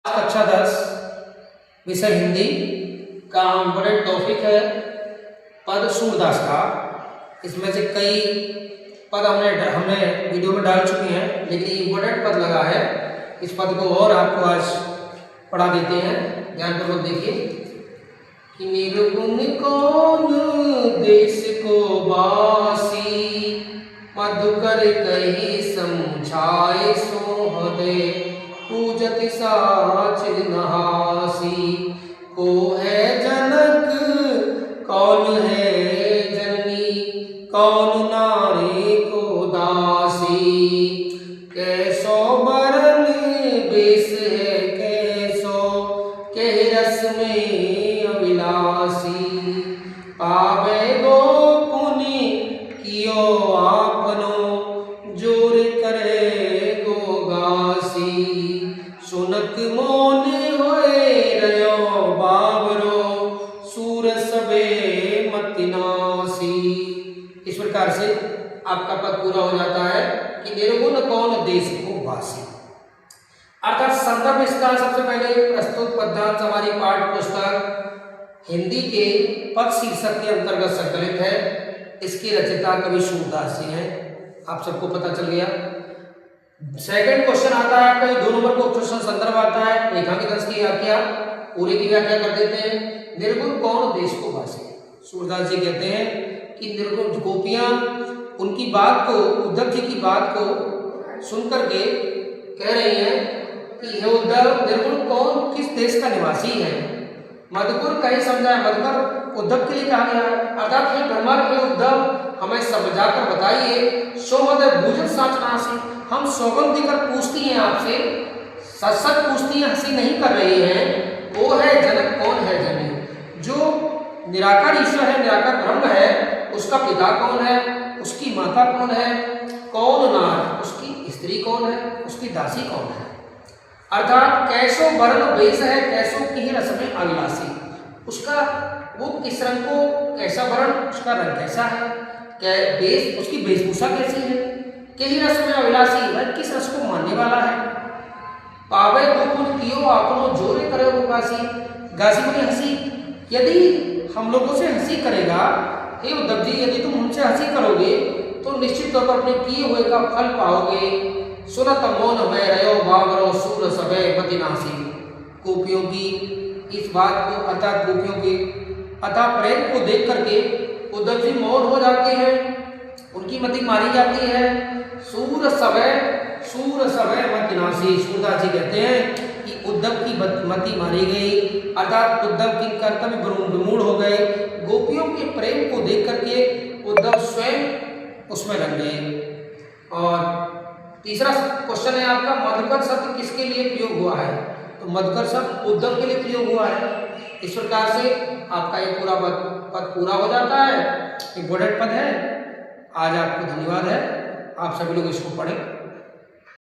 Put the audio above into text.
कक्षा 10 विषय हिंदी का इम्पोर्टेंट टॉपिक है पद सूरदास का। इसमें से कई पद हमने वीडियो में डाल चुके हैं, लेकिन इम्पोर्टेंट पद लगा है। इस पद को और आपको आज पढ़ा देते हैं, ध्यानपूर्वक देखिए। कि निर्गुण कौन देश को बासी, मधुकर कही समझाए सोहदे, पूजति साच नहासी। को है जनक कौन है जननी, कौन नारी को दासी। कैसो बरन बेस है कैसो, कह रस में अविलासी। पावे गो पुनि कियो आपनो, जोर करे गो गासी। सुनत मोन होए रयो बाबरो, सूर सबे मति नासी। इस प्रकार से आपका पद पूरा हो जाता है कि निर्गुण कौन देश को वासी। अर्थात संदर्भ इसका सबसे पहले प्रस्तुत पद्यांश हमारी पाठ्य पुस्तक हिंदी के पद शीर्षक के अंतर्गत संकलित है। इसके रचयिता कवि सूरदास जी हैं, आप सबको पता चल गया। सेकंड क्वेश्चन आता है आपका, 2 नंबर को क्वेश्चन संदर्भ आता है, रेखांकित अंश की व्याख्या, पूरे की व्याख्या कर देते हैं। निर्गुण कौन देश को वासी। सूरदास जी कहते हैं कि निर्गुण गोपियां उनकी बात को, उद्धव जी की बात को सुनकर के कह रही हैं कि हे उद्धव, निर्गुण कौन किस देश का निवासी है। मधुकर कहीं समझाया, मधुकर उद्धव के लिए कहा गया है। अर्थात हे ब्रह्मा, हे उद्धव, हमें समझाकर बताइए। सोमद भूजन साचनासी, हम सौगंध देकर पूछती हैं आपसे, सच सच पूछती हैं, हंसी नहीं कर रही हैं। वो है जनक कौन है जननी। जो निराकार ईश्वर है, निराकार ब्रह्म है, उसका पिता कौन है, उसकी माता कौन है, कौन नार, उसकी स्त्री कौन है, उसकी दासी कौन है। अर्थात कैसो वर्ण वेश है कैसो की रस में अविलासी। उसका वो किस रंग को, कैसा वर्ण, उसका रंग कैसा है, क्या वेश, उसकी वेशभूषा कैसी है, कही रस में अविलासी, वह किस रस को मानने वाला है। पावे गोकुल कियो आपनो, जोरे करे वो गासी। गासी बोली हंसी, यदि हम लोगों से हंसी करेगा, हे उद्धव जी, यदि तुम हमसे हंसी करोगे तो निश्चित तौर पर अपने किए हुए का फल पाओगे। सुनत मौन में रयो बाबरो, सूर सबे मति नासी। गोपियों की इस बात को, अर्थात गोपियों के अतः प्रेम को देख करके उद्धव जी मौन हो जाते हैं, उनकी मति मारी जाती है। सूर सबे मति नासी। सूरदास जी कहते हैं कि उद्धव की मति मारी गई, अर्थात उद्धव की कर्तव्य विमूढ़ हो गए। गोपियों के प्रेम को देख करके उद्धव स्वयं उसमें रंग गए। और तीसरा क्वेश्चन है आपका, मधुकर शब्द किसके लिए प्रयोग हुआ है। तो मधुकर शब्द उद्धव के लिए प्रयोग हुआ है। इस प्रकार से आपका ये पूरा पद पूरा हो जाता है, इम्पोर्टेंट पद है। आज आपको धन्यवाद है, आप सभी लोग इसको पढ़ें।